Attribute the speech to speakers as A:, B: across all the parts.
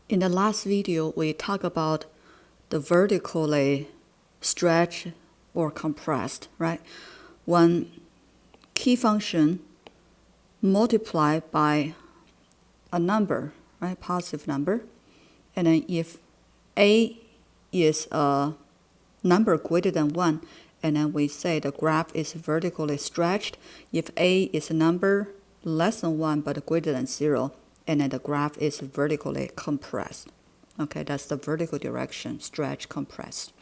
A: In the last video, we talked about the vertically stretched or compressed, right? When key function multiplied by a number, right, positive number, and then if a is a number greater than 1, and then we say the graph is vertically stretched. If a is a number less than 1 but greater than 0, and then the graph is vertically compressed. Okay, that's the vertical direction, stretch, compressed.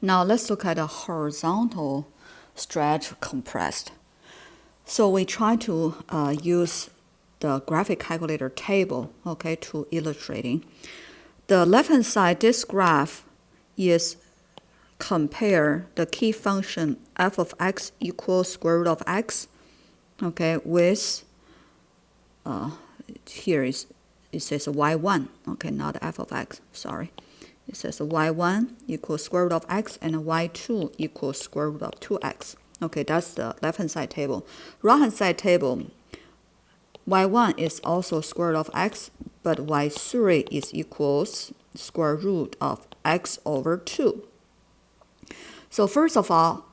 A: Now let's look at the horizontal stretch, compressed. So we try to use the graphic calculator table, okay, to illustrating. The left-hand side, this graph is compare the key function f of x equals square root of x, okay, with here it says y1, okay, not f of x, sorry. It says y1 equals square root of x and y2 equals square root of 2x. Okay, that's the left-hand side table. Right-hand side table, y1 is also square root of x, but y3 is equals square root of x over 2. So first of all,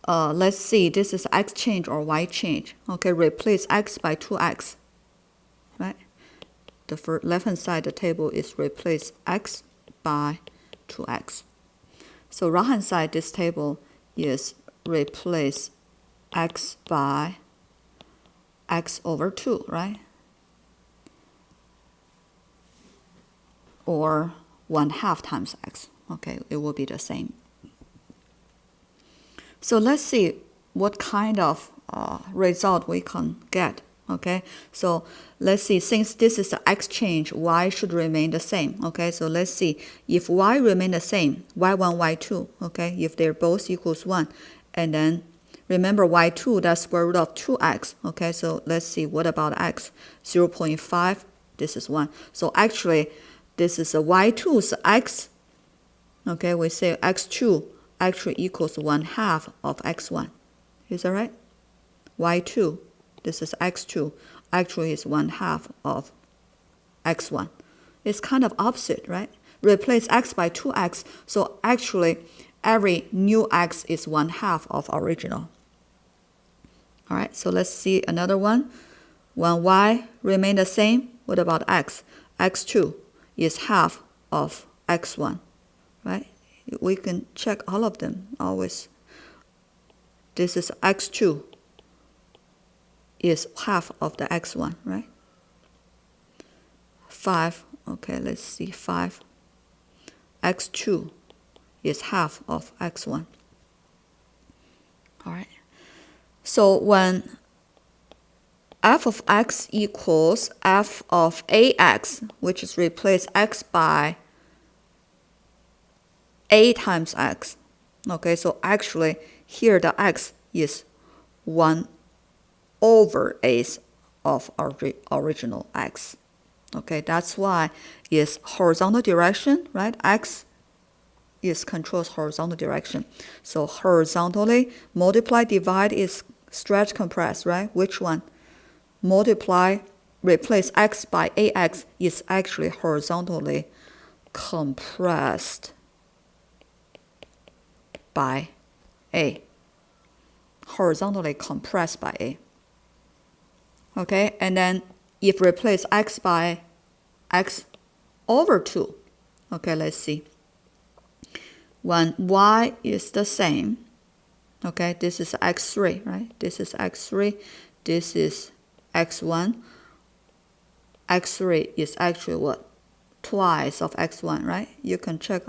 A: let's see, this is x change or y change. Okay, replace x by 2x, right? The left-hand side of the table is replace x by 2x. So right-hand side, this table is replace x by x over 2, right? Or 1/2 times x. Okay, it will be the same. So let's see what kind of result we can get. Okay, so let's see, since this is the x change, y should remain the same. Okay, so let's see, if y remain the same, y1, y2, okay, if they're both equals 1, and then remember y2, that's square root of 2x. Okay, so let's see, what about x? 0.5, this is 1. So actually, this is a y2's x. Okay, we say x2 actually equals 1/2 of x1. Is that right? y2, this is x2, actually is 1/2 of x1. It's kind of opposite, right? Replace x by 2x, so actually every new x is 1/2 of original. All right, so let's see another one. When y remain the same, what about x? x2 is half of x1, right? We can check all of them always. This is x2 is half of the x1, right? 5, okay, let's see, 5. x2 is half of x1. All right. So when f of x equals f of ax, which is replace x by a times x. Okay, so actually here the x is 1 over a of our original x. Okay, that's why it's horizontal direction, right? X is controls horizontal direction. So horizontally multiply, divide is stretch, compress, right? Which one? Multiply, replace x by ax is actually horizontally compressed by a. Horizontally compressed by a. Okay, and then if replace x by x over 2, okay, let's see. When y is the same, okay, this is x3, right? This is x3, this is x1. x3 is actually what? Twice of x1, right? You can check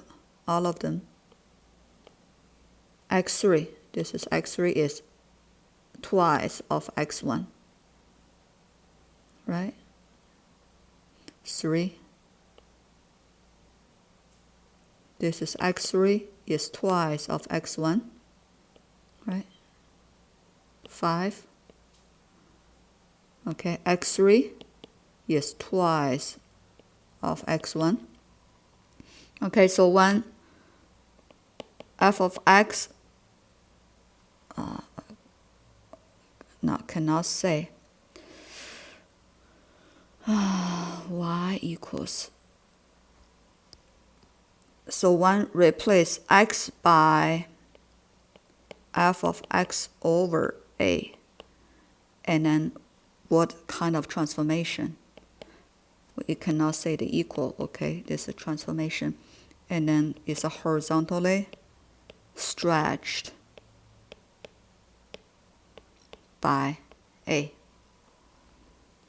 A: all of them. x3, this is x3 is twice of x1, right? 3. This is x3 is twice of x1, right? 5. Okay, x3 is twice of x1. Okay, so when f of x, cannot say y equals, so one replace x by f of x over a, and then what kind of transformation? We cannot say the equal, okay? This is a transformation. And then it's a horizontally stretched by a.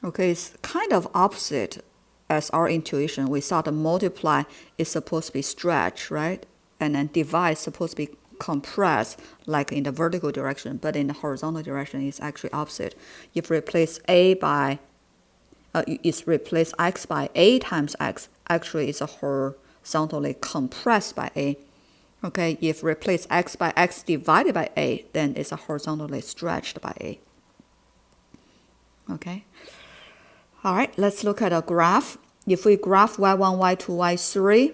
A: Okay, it's kind of opposite as our intuition. We thought the multiply is supposed to be stretched, right? And then divide is supposed to be compressed, like in the vertical direction, but in the horizontal direction, it's actually opposite. If we replace a by is replace x by a times x, actually it's a horizontally compressed by a. Okay, if replace x by x divided by a, then it's a horizontally stretched by a. Okay. All right, let's look at a graph. If we graph y1, y2, y3,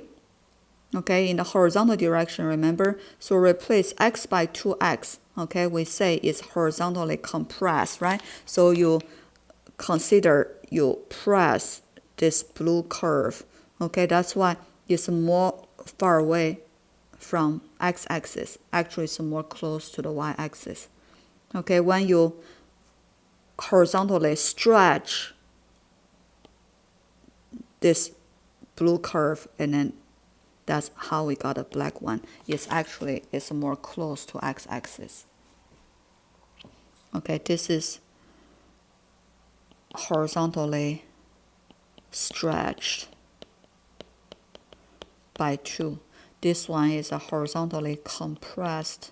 A: okay, in the horizontal direction, remember, so replace x by 2x, okay, we say it's horizontally compressed, right? So you consider you press this blue curve, okay, that's why it's more far away from x-axis. Actually, it's more close to the y-axis. Okay, when you horizontally stretch this blue curve, and then that's how we got a black one. It's more close to x-axis. Okay, this is horizontally stretched by 2. This one is a horizontally compressed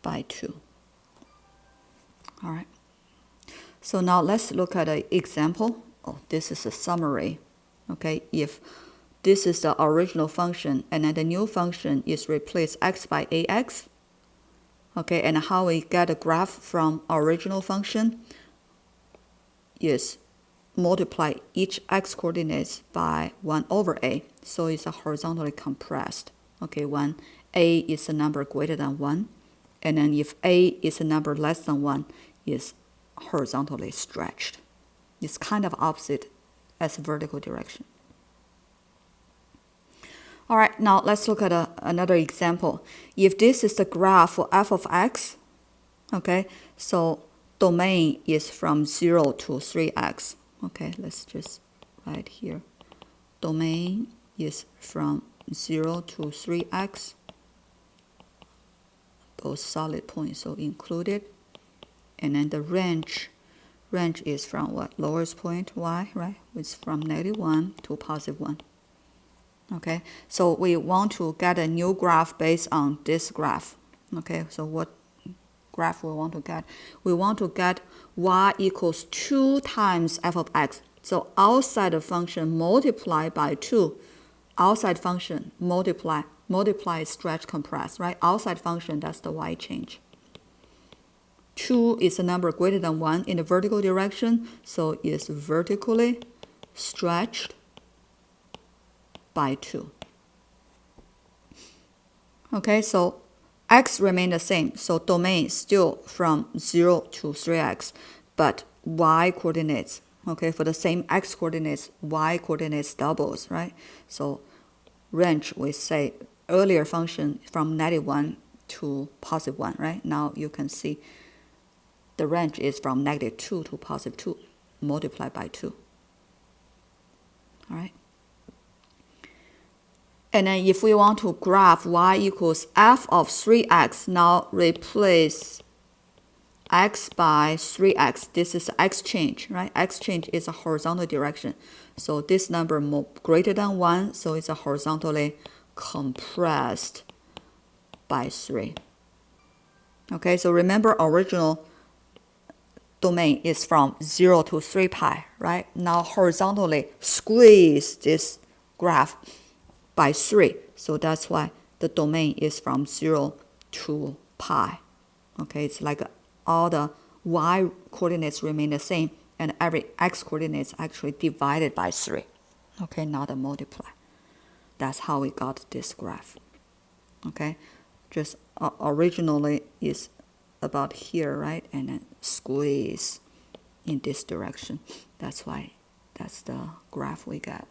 A: by 2. All right. So now let's look at an example. Oh, this is a summary. Okay, if this is the original function and then the new function is replace x by ax. Okay, and how we get a graph from original function is multiply each x coordinates by 1 over a. So it's a horizontally compressed. Okay, when a is a number greater than 1, and then if a is a number less than 1, is horizontally stretched. It's kind of opposite as vertical direction. All right, now let's look at another example. If this is the graph for f of x, okay, so domain is from 0 to 3x. Okay, let's just write here. Domain is from 0 to 3x. Both solid points, so included. And then the range is from what? Lowest point, y, right? It's from -1 to +1. Okay, so we want to get a new graph based on this graph. Okay, so what graph we want to get? We want to get y equals 2 times f of x. So outside the function multiply by 2. Outside function multiply is stretch compress, right? Outside function, that's the y change. 2 is a number greater than 1 in the vertical direction, so it's vertically stretched by 2. Okay, so x remain the same, so domain still from 0 to 3x, but y coordinates, okay, for the same x coordinates, y coordinates doubles, right? So range, we say earlier function from -1 to +1, right? Now you can see the range is from -2 to +2 multiplied by 2. All right. And then if we want to graph y equals f of 3x, now replace x by 3x. This is x change, right? X change is a horizontal direction. So this number greater than 1, so it's a horizontally compressed by 3. Okay, so remember original domain is from 0 to 3 pi, right? Now horizontally squeeze this graph by 3. So that's why the domain is from 0 to pi. Okay, it's like all the y coordinates remain the same and every x coordinates actually divided by 3. Okay, not a multiply. That's how we got this graph. Okay, just originally is about here, right? And then squeeze in this direction. That's why that's the graph we get.